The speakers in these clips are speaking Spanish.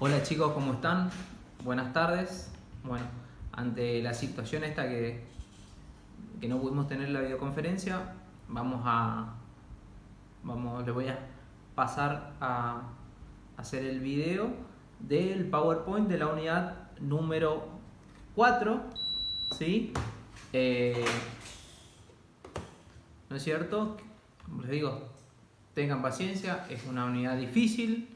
Hola chicos, ¿cómo están? Buenas tardes. Bueno, ante la situación esta que no pudimos tener la videoconferencia, le voy a pasar a hacer el video del PowerPoint de la unidad número 4, ¿sí? ¿No es cierto? Como les digo, tengan paciencia, es una unidad difícil.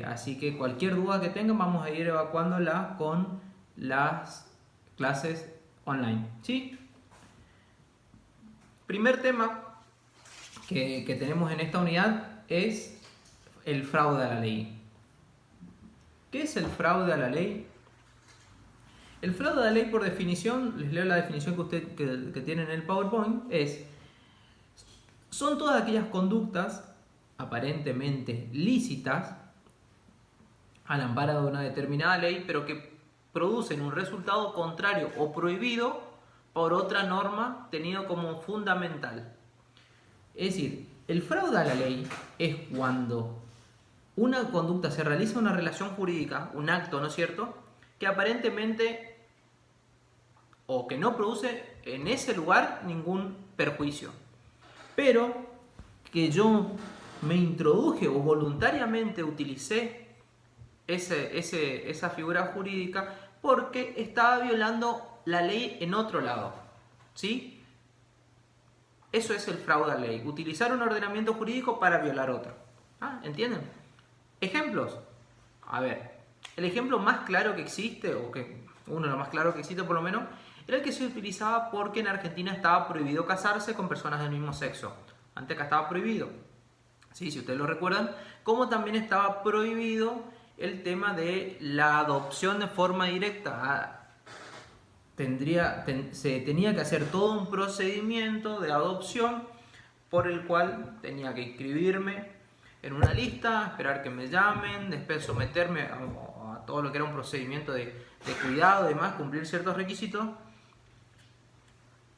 Así que cualquier duda que tengan vamos a ir evacuándola con las clases online, ¿sí? Primer tema que tenemos en esta unidad es el fraude a la ley. ¿Qué es el fraude a la ley? El fraude a la ley, por definición, les leo la definición que tiene en el PowerPoint, son todas aquellas conductas aparentemente lícitas al amparo de una determinada ley, pero que producen un resultado contrario o prohibido por otra norma tenido como fundamental. Es decir, el fraude a la ley es cuando una conducta se realiza una relación jurídica, un acto, ¿no es cierto?, que aparentemente o que no produce en ese lugar ningún perjuicio, pero que yo me introduje o voluntariamente utilicé esa figura jurídica porque estaba violando la ley en otro lado, ¿sí? Eso es el fraude a la ley, utilizar un ordenamiento jurídico para violar otro. ¿Entienden? Ejemplos. A ver, el ejemplo más claro que existe, o que uno de los más claros que existe por lo menos, era el que se utilizaba porque en Argentina estaba prohibido casarse con personas del mismo sexo. Antes acá estaba prohibido. Sí, si ustedes lo recuerdan, como también estaba prohibido el tema de la adopción de forma directa. Se tenía que hacer todo un procedimiento de adopción por el cual tenía que inscribirme en una lista, esperar que me llamen, después someterme a todo lo que era un procedimiento de cuidado y demás, cumplir ciertos requisitos.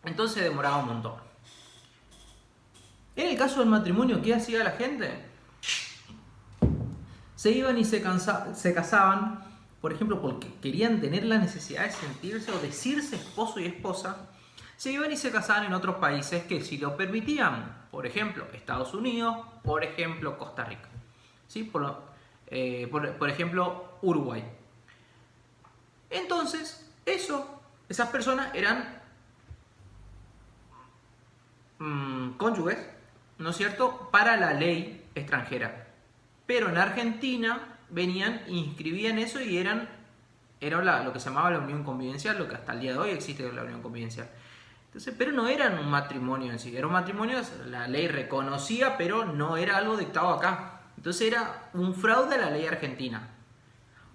Entonces demoraba un montón. En el caso del matrimonio, ¿qué hacía la gente? Se iban y se casaban, por ejemplo, porque querían tener la necesidad de sentirse o decirse esposo y esposa. Se iban y se casaban en otros países que sí lo permitían. Por ejemplo, Estados Unidos, por ejemplo, Costa Rica. ¿Sí? Por ejemplo, Uruguay. Entonces, esas personas eran cónyuges, ¿no es cierto?, para la ley extranjera. Pero en Argentina venían, inscribían eso y era lo que se llamaba la unión convivencial, lo que hasta el día de hoy existe la unión convivencial. Entonces, pero no eran un matrimonio en sí, era un matrimonio, la ley reconocía, pero no era algo dictado acá. Entonces era un fraude a la ley argentina.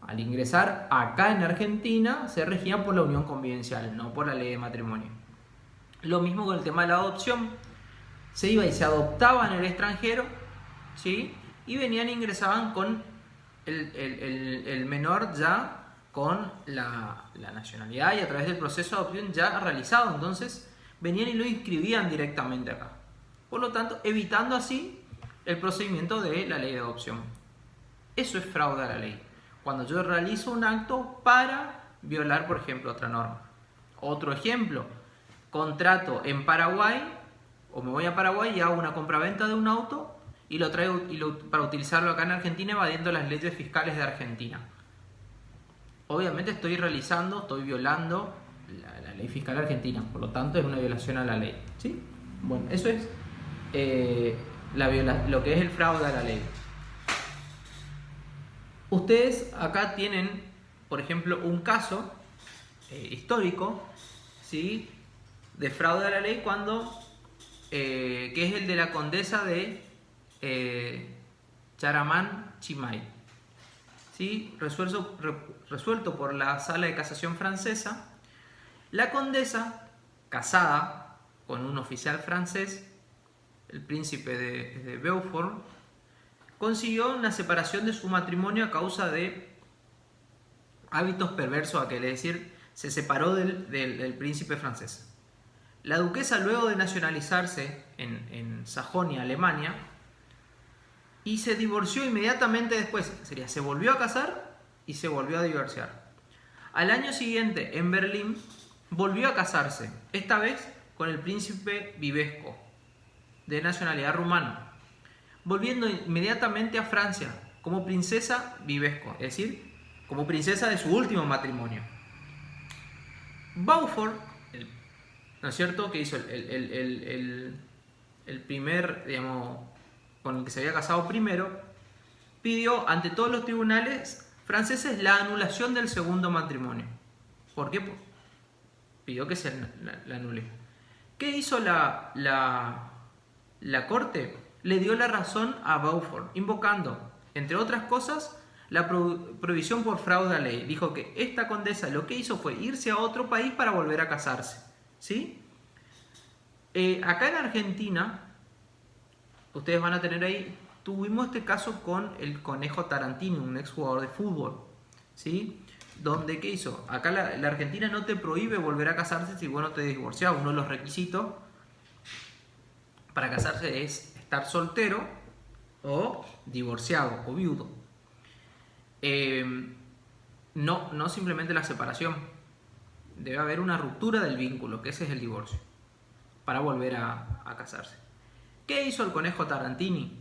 Al ingresar acá en Argentina se regían por la unión convivencial, no por la ley de matrimonio. Lo mismo con el tema de la adopción. Se iba y se adoptaba en el extranjero, ¿sí?, y venían e ingresaban con el menor ya con la nacionalidad y a través del proceso de adopción ya realizado. Entonces venían y lo inscribían directamente acá. Por lo tanto, evitando así el procedimiento de la ley de adopción. Eso es fraude a la ley. Cuando yo realizo un acto para violar, por ejemplo, otra norma. Otro ejemplo, contrato en Paraguay, o me voy a Paraguay y hago una compraventa de un auto y lo traigo para utilizarlo acá en Argentina evadiendo las leyes fiscales de Argentina. Obviamente estoy violando la ley fiscal argentina, por lo tanto es una violación a la ley, ¿sí? Bueno, eso es lo que es el fraude a la ley. Ustedes acá tienen, por ejemplo, un caso histórico, ¿sí?, de fraude a la ley que es el de la condesa de Charamán Chimay, ¿sí?, resuelto por la Sala de Casación francesa. La condesa, casada con un oficial francés, el príncipe de Beaufort, consiguió una separación de su matrimonio a causa de hábitos perversos aquel, es decir, se separó del príncipe francés. La duquesa, luego de nacionalizarse en Sajonia, Alemania, y se divorció inmediatamente después. Sería, se volvió a casar y se volvió a divorciar. Al año siguiente, en Berlín, volvió a casarse, esta vez con el príncipe Vivesco, de nacionalidad rumana, volviendo inmediatamente a Francia como princesa Vivesco, es decir, como princesa de su último matrimonio. Beaufort, ¿no es cierto?, que hizo el primer, digamos, con el que se había casado primero, pidió ante todos los tribunales franceses la anulación del segundo matrimonio. ¿Por qué? Pidió que se la anule. ¿Qué hizo la corte? Le dio la razón a Beaufort, invocando, entre otras cosas, la prohibición por fraude a ley. Dijo que esta condesa lo que hizo fue irse a otro país para volver a casarse. ¿Sí? Acá en Argentina, ustedes van a tener ahí, tuvimos este caso con el Conejo Tarantini, un exjugador de fútbol. ¿Sí? Donde, ¿qué hizo? Acá la Argentina no te prohíbe volver a casarse si vos no te divorciás. Uno de los requisitos para casarse es estar soltero o divorciado o viudo. No simplemente la separación. Debe haber una ruptura del vínculo, que ese es el divorcio, para volver a casarse. ¿Qué hizo el Conejo Tarantini?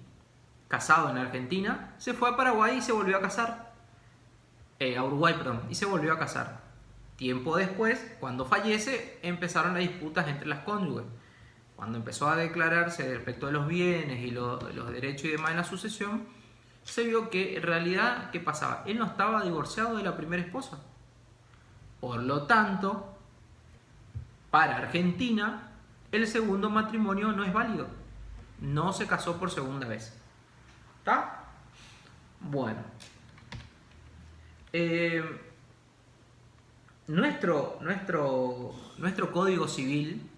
Casado en Argentina, se fue a Paraguay y se volvió a casar. A Uruguay, perdón, y se volvió a casar. Tiempo después, cuando fallece, empezaron las disputas entre las cónyuges. Cuando empezó a declararse respecto de los bienes y los derechos y demás en la sucesión, se vio que en realidad, ¿qué pasaba? Él no estaba divorciado de la primera esposa. Por lo tanto, para Argentina, el segundo matrimonio no es válido. No se casó por segunda vez. ¿Está? Bueno. Nuestro Código Civil,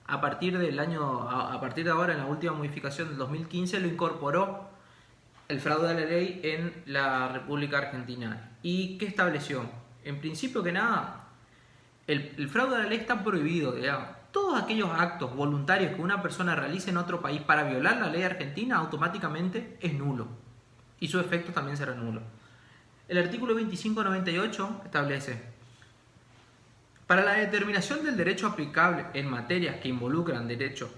a partir de ahora, en la última modificación del 2015, lo incorporó el fraude a la ley en la República Argentina. ¿Y qué estableció? En principio que nada, el fraude a la ley está prohibido, digamos. Todos aquellos actos voluntarios que una persona realice en otro país para violar la ley argentina, automáticamente es nulo. Y su efecto también será nulo. El artículo 2598 establece: para la determinación del derecho aplicable en materias que involucran derechos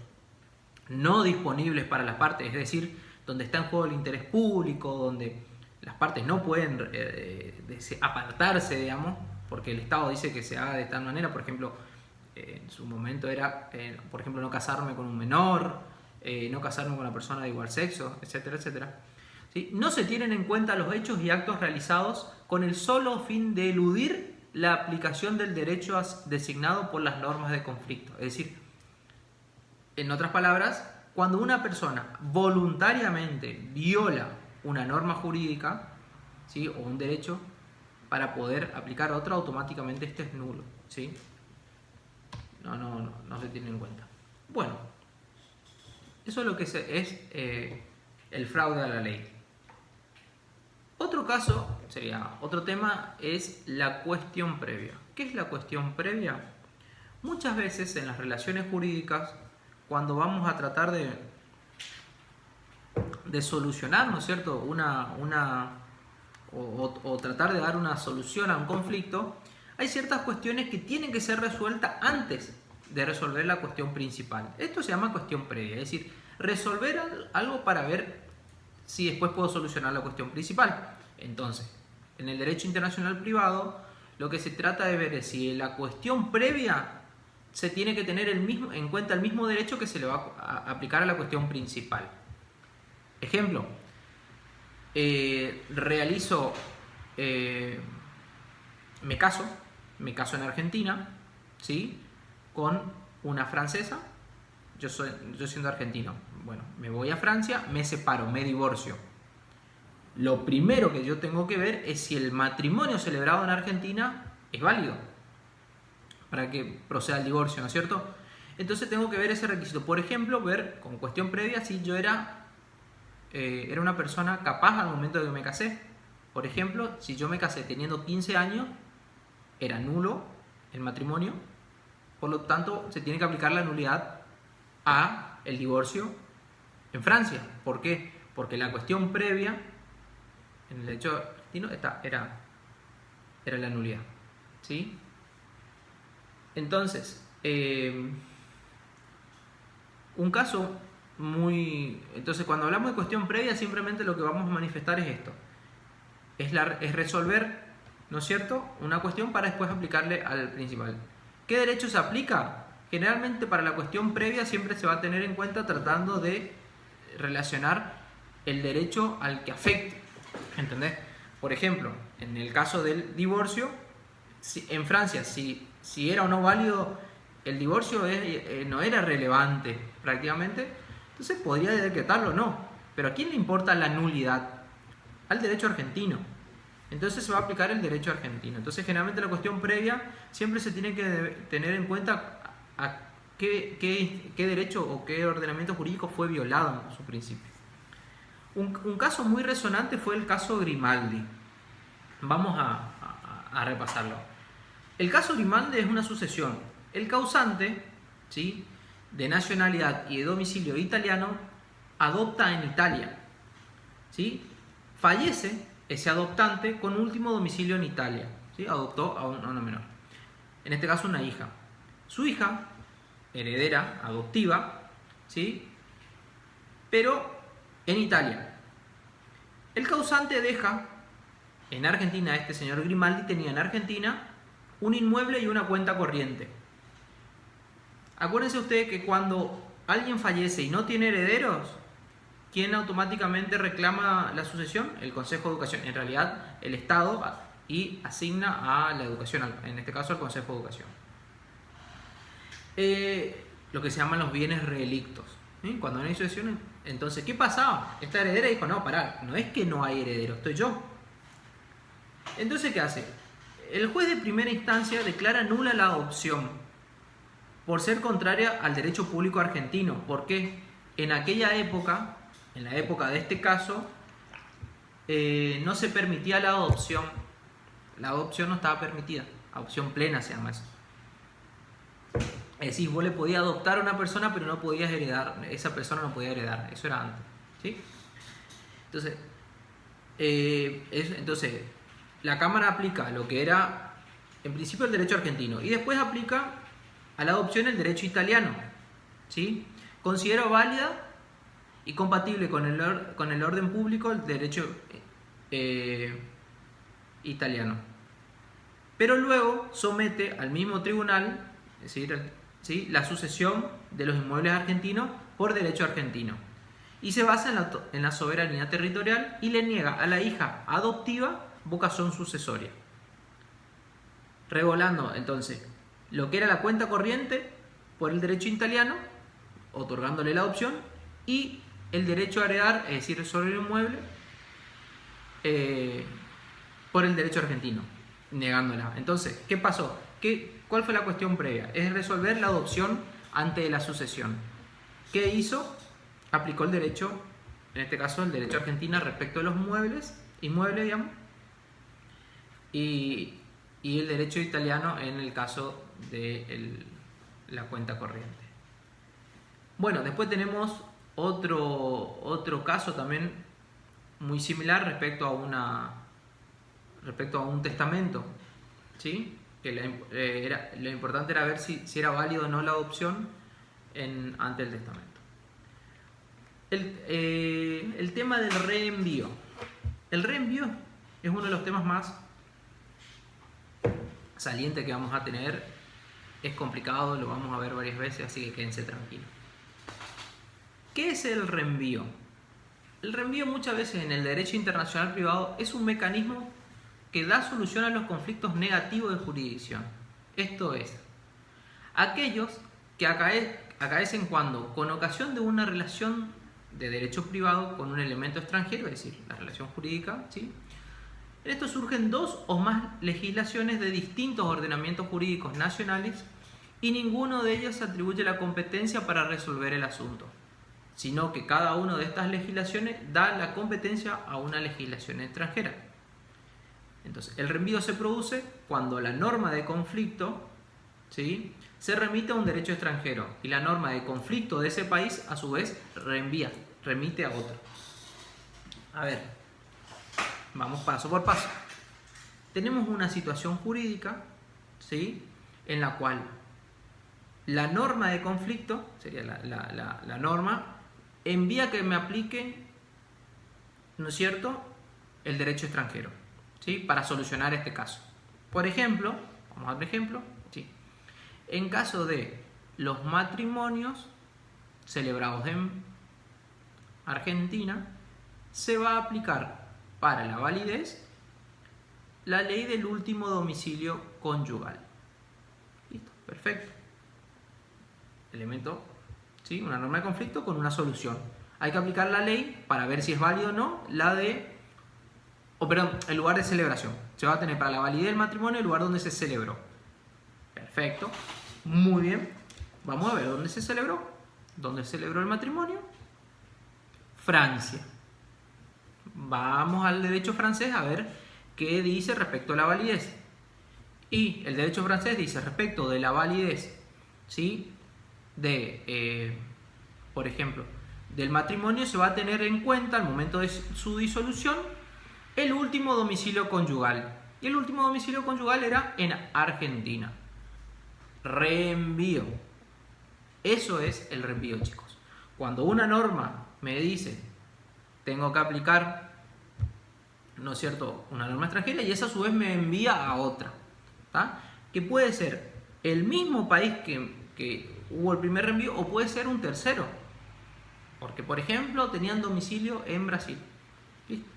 no disponibles para las partes, es decir, donde está en juego el interés público, donde las partes no pueden apartarse, digamos, porque el Estado dice que se haga de tal manera. Por ejemplo, en su momento era, por ejemplo, no casarme con un menor, no casarme con una persona de igual sexo, etcétera, etcétera. ¿Sí? No se tienen en cuenta los hechos y actos realizados con el solo fin de eludir la aplicación del derecho designado por las normas de conflicto. Es decir, en otras palabras, cuando una persona voluntariamente viola una norma jurídica, ¿sí?, o un derecho, para poder aplicar otro, automáticamente este es nulo. ¿Sí? No se tiene en cuenta. Bueno, eso es lo que es el fraude a la ley. Otro caso, otro tema, es la cuestión previa. ¿Qué es la cuestión previa? Muchas veces en las relaciones jurídicas, cuando vamos a tratar de solucionar, ¿no es cierto?, o tratar de dar una solución a un conflicto, hay ciertas cuestiones que tienen que ser resueltas antes de resolver la cuestión principal. Esto se llama cuestión previa, es decir, resolver algo para ver si después puedo solucionar la cuestión principal. Entonces, en el derecho internacional privado, lo que se trata de ver es si en la cuestión previa se tiene que tener en cuenta el mismo derecho que se le va a aplicar a la cuestión principal. Ejemplo, me caso en Argentina, ¿sí?, con una francesa. Yo siendo argentino, bueno, me voy a Francia, me separo, me divorcio. Lo primero que yo tengo que ver es si el matrimonio celebrado en Argentina es válido para que proceda el divorcio, ¿no es cierto? Entonces tengo que ver ese requisito. Por ejemplo, ver con cuestión previa si yo era una persona capaz al momento de que me casé. Por ejemplo, si yo me casé teniendo 15 años, era nulo el matrimonio, por lo tanto se tiene que aplicar la nulidad a el divorcio en Francia. ¿Por qué? Porque la cuestión previa en el derecho argentino era la nulidad. ¿Sí? Entonces, un caso Entonces, cuando hablamos de cuestión previa, simplemente lo que vamos a manifestar es esto. Es resolver, ¿no es cierto?, una cuestión para después aplicarle al principal. ¿Qué derecho se aplica? Generalmente para la cuestión previa siempre se va a tener en cuenta tratando de relacionar el derecho al que afecte. ¿Entendés? Por ejemplo, en el caso del divorcio, en Francia, si era o no válido el divorcio, no era relevante prácticamente, entonces podría decretarlo o no. Pero ¿a quién le importa la nulidad? Al derecho argentino. Entonces se va a aplicar el derecho argentino. Entonces generalmente la cuestión previa siempre se tiene que tener en cuenta a qué derecho o qué ordenamiento jurídico fue violado en su principio. Un caso muy resonante fue el caso Grimaldi. Vamos a repasarlo. El caso Grimaldi es una sucesión. El causante, ¿sí?, de nacionalidad y de domicilio italiano adopta en Italia. ¿Sí? Fallece ese adoptante con último domicilio en Italia. ¿Sí? Adoptó a una menor. En este caso una hija. Su hija, heredera, adoptiva, ¿sí?, pero en Italia. El causante deja en Argentina, este señor Grimaldi tenía en Argentina un inmueble y una cuenta corriente. Acuérdense ustedes que cuando alguien fallece y no tiene herederos, ¿quién automáticamente reclama la sucesión? El Consejo de Educación. En realidad, el Estado, y asigna a la educación, en este caso al Consejo de Educación. Lo que se llaman los bienes reelictos. ¿Sí? Cuando no hay sucesión, entonces, ¿qué pasaba? Esta heredera dijo, no, pará, no es que no hay heredero, estoy yo. Entonces, ¿qué hace? El juez de primera instancia declara nula la adopción por ser contraria al derecho público argentino. ¿Por qué? En aquella época, en la época de este caso, no se permitía la adopción. La adopción no estaba permitida. Adopción plena se llama eso. Es decir, vos le podías adoptar a una persona, pero no podías heredar. Esa persona no podía heredar. Eso era antes. ¿Sí? Entonces, la Cámara aplica lo que era, en principio, el derecho argentino. Y después aplica a la adopción el derecho italiano. ¿Sí? Considera válida y compatible con el orden público el derecho italiano. Pero luego somete al mismo tribunal, es decir, ¿sí?, la sucesión de los inmuebles argentinos por derecho argentino. Y se basa en la soberanía territorial y le niega a la hija adoptiva vocación sucesoria. Revolando entonces lo que era la cuenta corriente por el derecho italiano, otorgándole la adopción, y el derecho a heredar, es decir, sobre el inmueble, por el derecho argentino, negándola. Entonces, ¿qué pasó? ¿Cuál fue la cuestión previa? Es resolver la adopción ante la sucesión. ¿Qué hizo? Aplicó el derecho, en este caso el derecho argentino respecto de los inmuebles, digamos, y el derecho italiano en el caso de la cuenta corriente. Bueno, después tenemos otro caso también muy similar respecto a un testamento, ¿sí? Que lo importante era ver si era válido o no la adopción ante el testamento. El tema del reenvío. El reenvío es uno de los temas más salientes que vamos a tener. Es complicado, lo vamos a ver varias veces, así que quédense tranquilos. ¿Qué es el reenvío? El reenvío muchas veces en el derecho internacional privado es un mecanismo que da solución a los conflictos negativos de jurisdicción. Esto es, aquellos que acaecen cuando, con ocasión de una relación de derecho privado con un elemento extranjero, es decir, la relación jurídica, ¿sí?, en esto surgen dos o más legislaciones de distintos ordenamientos jurídicos nacionales y ninguno de ellos atribuye la competencia para resolver el asunto, sino que cada una de estas legislaciones da la competencia a una legislación extranjera. Entonces, el reenvío se produce cuando la norma de conflicto, ¿sí?, se remite a un derecho extranjero y la norma de conflicto de ese país, a su vez, remite a otro. A ver, vamos paso por paso. Tenemos una situación jurídica, ¿sí?, en la cual la norma de conflicto, sería la norma, envía que me aplique, ¿no es cierto?, el derecho extranjero, ¿sí?, para solucionar este caso. Por ejemplo, vamos a otro ejemplo, ¿sí?, en caso de los matrimonios celebrados en Argentina, se va a aplicar para la validez la ley del último domicilio conyugal. Listo, perfecto. Elemento, ¿sí?, una norma de conflicto con una solución. Hay que aplicar la ley para ver si es válido o no la de, el lugar de celebración. Se va a tener para la validez del matrimonio el lugar donde se celebró. Perfecto, muy bien. Vamos a ver dónde se celebró. ¿Dónde se celebró el matrimonio? Francia. Vamos al derecho francés a ver qué dice respecto a la validez. Y el derecho francés dice respecto de la validez, ¿sí?, por ejemplo, del matrimonio, se va a tener en cuenta al momento de su disolución el último domicilio conyugal. Y el último domicilio conyugal era en Argentina. Reenvío. Eso es el reenvío, chicos. Cuando una norma me dice tengo que aplicar, ¿no es cierto?, una norma extranjera, y esa a su vez me envía a otra, ¿tá?, que puede ser el mismo país que hubo el primer reenvío o puede ser un tercero. Porque, por ejemplo, tenían domicilio en Brasil. ¿Listo?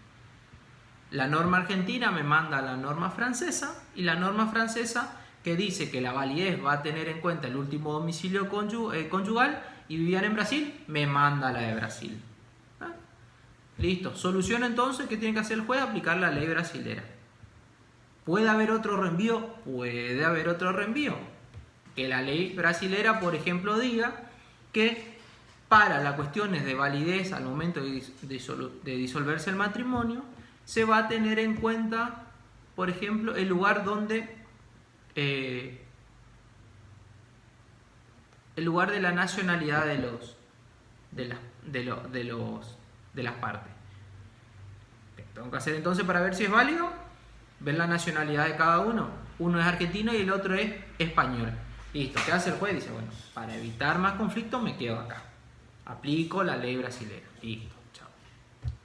La norma argentina me manda a la norma francesa, y la norma francesa, que dice que la validez va a tener en cuenta el último domicilio conyugal y vivían en Brasil, me manda a la de Brasil. ¿Ah? Listo. Solución entonces, ¿qué tiene que hacer el juez? Aplicar la ley brasilera. ¿Puede haber otro reenvío? Puede haber otro reenvío. Que la ley brasilera, por ejemplo, diga que para las cuestiones de validez al momento de disolverse el matrimonio, se va a tener en cuenta, por ejemplo, el lugar donde el lugar de la nacionalidad de las partes. ¿Qué tengo que hacer entonces para ver si es válido? Ver la nacionalidad de cada uno. Uno es argentino y el otro es español. Listo, ¿qué hace el juez? Dice, bueno, para evitar más conflictos me quedo acá. Aplico la ley brasilera. Listo, chao.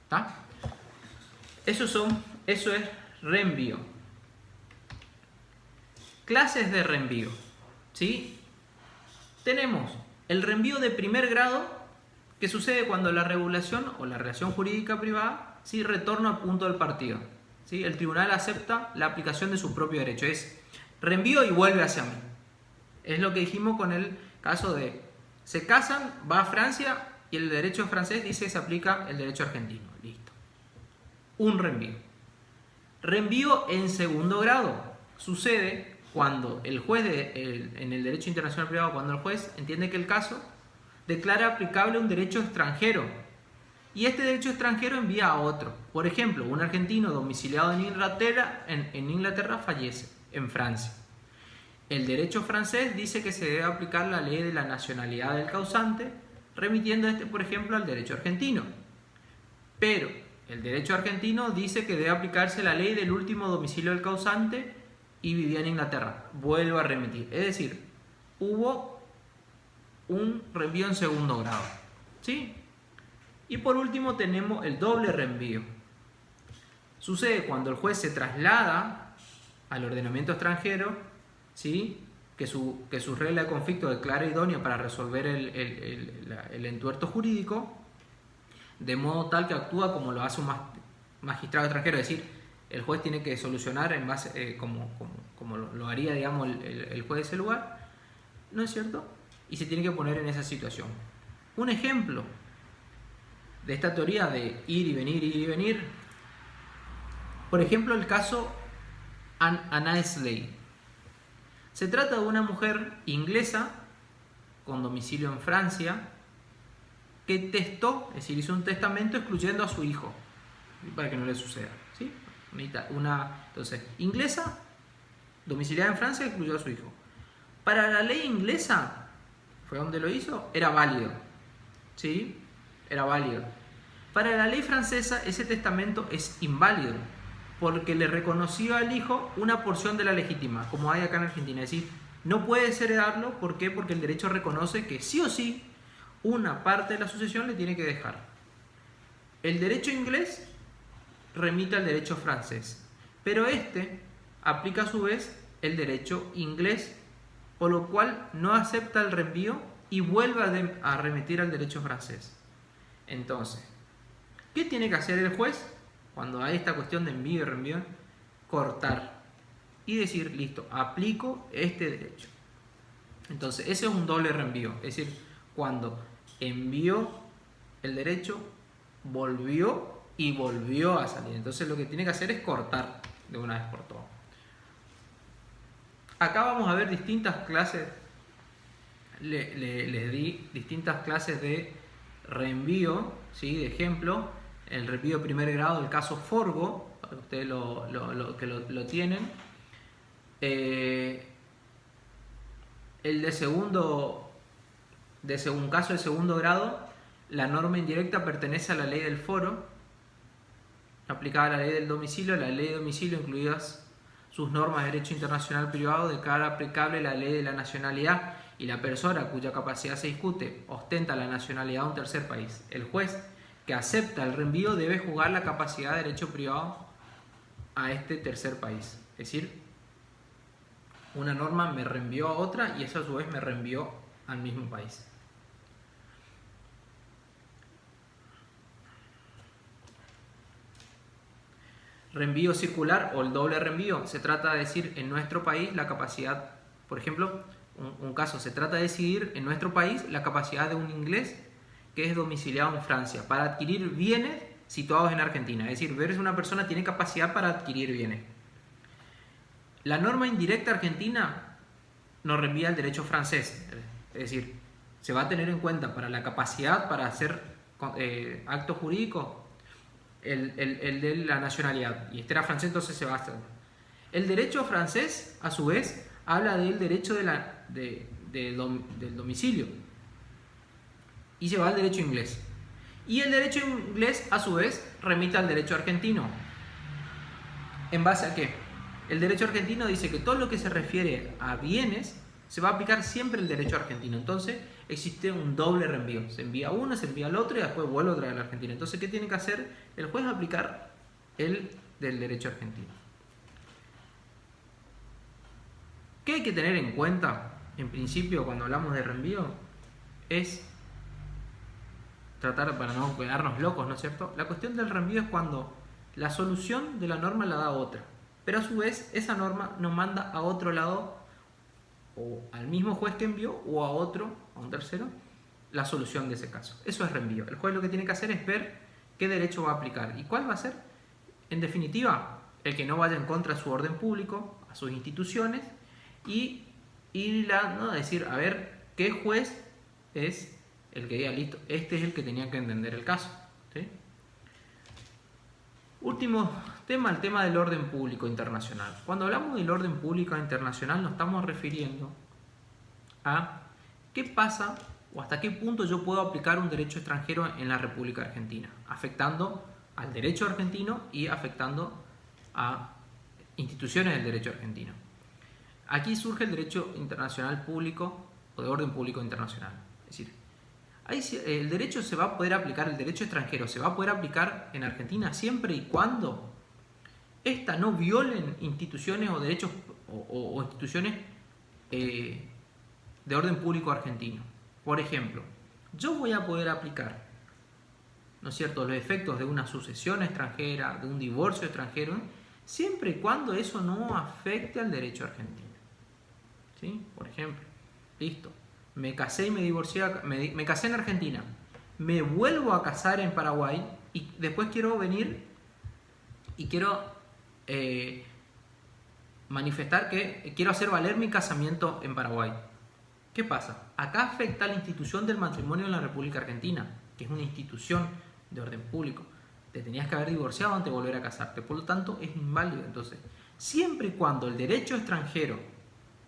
¿Está? Eso es reenvío. Clases de reenvío, ¿sí? Tenemos el reenvío de primer grado, que sucede cuando la regulación o la relación jurídica privada, ¿sí?, retorna al punto del partido, ¿sí? El tribunal acepta la aplicación de su propio derecho. Es reenvío y vuelve hacia mí. Es lo que dijimos con el caso de se casan, va a Francia y el derecho francés dice que se aplica el derecho argentino. Listo. Un reenvío. Reenvío en segundo grado. Sucede cuando el juez en el derecho internacional privado, cuando el juez entiende que el caso declara aplicable un derecho extranjero y este derecho extranjero envía a otro. Por ejemplo, un argentino domiciliado en Inglaterra fallece en Francia. El derecho francés dice que se debe aplicar la ley de la nacionalidad del causante, remitiendo por ejemplo, al derecho argentino. Pero el derecho argentino dice que debe aplicarse la ley del último domicilio del causante y vivía en Inglaterra. Vuelvo a remitir. Es decir, hubo un reenvío en segundo grado. ¿Sí? Y por último tenemos el doble reenvío. Sucede cuando el juez se traslada al ordenamiento extranjero, ¿sí?, que su regla de conflicto declara idónea para resolver el entuerto jurídico, de modo tal que actúa como lo hace un magistrado extranjero. Es decir, el juez tiene que solucionar en base, como lo haría, digamos, el juez de ese lugar, ¿no es cierto? Y se tiene que poner en esa situación. Un ejemplo de esta teoría de ir y venir, por ejemplo, el caso Anna Slay. Se trata de una mujer inglesa con domicilio en Francia que testó, es decir, hizo un testamento excluyendo a su hijo para que no le suceda, ¿sí? Entonces, inglesa, domiciliada en Francia, excluyó a su hijo. Para la ley inglesa, fue donde lo hizo, era válido, ¿sí? Era válido. Para la ley francesa ese testamento es inválido porque le reconoció al hijo una porción de la legítima, como hay acá en Argentina. Es decir, no puedes heredarlo, ¿por qué? Porque el derecho reconoce que sí o sí una parte de la sucesión le tiene que dejar. El derecho inglés remite al derecho francés, pero este aplica a su vez el derecho inglés, por lo cual no acepta el reenvío y vuelve a remitir al derecho francés. Entonces, ¿qué tiene que hacer el juez cuando hay esta cuestión de envío y reenvío? Cortar y decir, listo, aplico este derecho. Entonces, ese es un doble reenvío, es decir, cuando envió el derecho, volvió y volvió a salir. Entonces, lo que tiene que hacer es cortar de una vez por todas. Acá vamos a ver distintas clases, les di distintas clases de reenvío, ¿sí? De ejemplo, el reenvío de primer grado del caso Forgo, para que ustedes lo tienen. El de segundo, un caso de segundo grado, la norma indirecta pertenece a la ley del foro, aplicada a la ley del domicilio. La ley de domicilio, incluidas sus normas de derecho internacional privado, declara aplicable la ley de la nacionalidad, y la persona cuya capacidad se discute ostenta la nacionalidad de un tercer país. El juez que acepta el reenvío debe juzgar la capacidad de derecho privado a este tercer país. Es decir, una norma me reenvió a otra y eso a su vez me reenvió al mismo país. Reenvío circular o el doble reenvío. Se trata de decir en nuestro país la capacidad, por ejemplo, un caso, se trata de decidir en nuestro país la capacidad de un inglés que es domiciliado en Francia para adquirir bienes situados en Argentina. Es decir, ver si una persona tiene capacidad para adquirir bienes. La norma indirecta argentina nos reenvía al derecho francés. Es decir, se va a tener en cuenta para la capacidad para hacer actos jurídicos el de la nacionalidad. Y este era francés, entonces se va a hacer. El derecho francés, a su vez, habla del derecho del domicilio. Y se va al derecho inglés. Y el derecho inglés, a su vez, remite al derecho argentino. ¿En base a qué? El derecho argentino dice que todo lo que se refiere a bienes se va a aplicar siempre el derecho argentino. Entonces existe un doble reenvío. Se envía uno, se envía al otro y después vuelve otra vez al argentino. Entonces, ¿qué tiene que hacer el juez? Aplicar el del derecho argentino. ¿Qué hay que tener en cuenta, en principio, cuando hablamos de reenvío? Es tratar, para no quedarnos locos, ¿no es cierto? La cuestión del reenvío es cuando la solución de la norma la da otra, pero a su vez esa norma nos manda a otro lado, o al mismo juez que envió, o a otro, a un tercero, la solución de ese caso. Eso es reenvío. El juez lo que tiene que hacer es ver qué derecho va a aplicar y cuál va a ser, en definitiva, el que no vaya en contra de su orden público, a sus instituciones, y decir, a ver, qué juez es el que diga, listo, este es el que tenía que entender el caso. ¿Sí? Último tema, el tema del orden público internacional. Cuando hablamos del orden público internacional nos estamos refiriendo a qué pasa o hasta qué punto yo puedo aplicar un derecho extranjero en la República Argentina, afectando al derecho argentino y afectando a instituciones del derecho argentino. Aquí surge el derecho internacional público o de orden público internacional. Es decir, el derecho se va a poder aplicar, el derecho extranjero se va a poder aplicar en Argentina siempre y cuando ésta no violen instituciones o derechos o instituciones de orden público argentino. Por ejemplo, yo voy a poder aplicar, ¿no es cierto?, los efectos de una sucesión extranjera, de un divorcio extranjero, siempre y cuando eso no afecte al derecho argentino. ¿Sí? Por ejemplo, listo, me casé y me divorcié, me casé en Argentina, me vuelvo a casar en Paraguay y después quiero venir y quiero manifestar que quiero hacer valer mi casamiento en Paraguay. ¿Qué pasa? Acá afecta a la institución del matrimonio en la República Argentina, que es una institución de orden público. Te tenías que haber divorciado antes de volver a casarte, por lo tanto es inválido. Entonces, siempre y cuando el derecho extranjero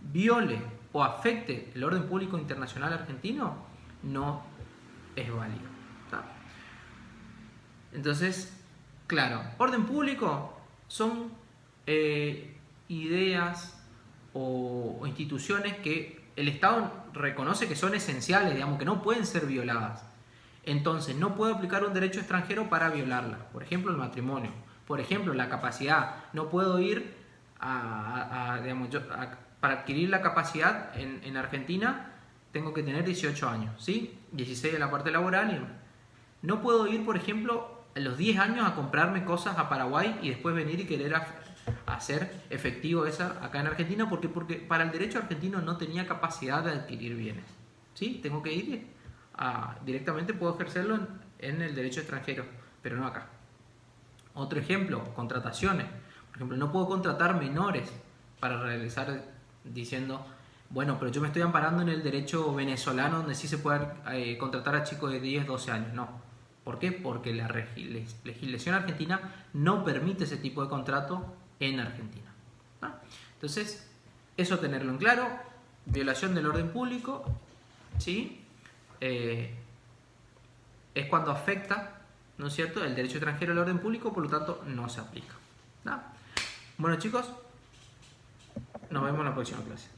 viole o afecte el orden público internacional argentino, no es válido. ¿Está? Entonces, claro, orden público son ideas o instituciones que el Estado reconoce que son esenciales, digamos, que no pueden ser violadas. Entonces, no puedo aplicar un derecho extranjero para violarla. Por ejemplo, el matrimonio. Por ejemplo, la capacidad. No puedo ir para adquirir la capacidad en Argentina tengo que tener 18 años, ¿sí? 16 en la parte laboral. No puedo ir, por ejemplo, a los 10 años a comprarme cosas a Paraguay y después venir y querer hacer efectivo esa acá en Argentina porque para el derecho argentino no tenía capacidad de adquirir bienes, ¿sí? Tengo que ir directamente, puedo ejercerlo en el derecho extranjero, pero no acá. Otro ejemplo, contrataciones. Por ejemplo, no puedo contratar menores para realizar diciendo, bueno, pero yo me estoy amparando en el derecho venezolano donde sí se puede contratar a chicos de 10, 12 años. No. ¿Por qué? Porque la legislación argentina no permite ese tipo de contrato en Argentina. ¿No? Entonces, eso tenerlo en claro. Violación del orden público, ¿sí? Es cuando afecta, ¿no es cierto?, el derecho extranjero al orden público, por lo tanto, no se aplica. ¿No? Bueno, chicos, nos vemos en la próxima clase.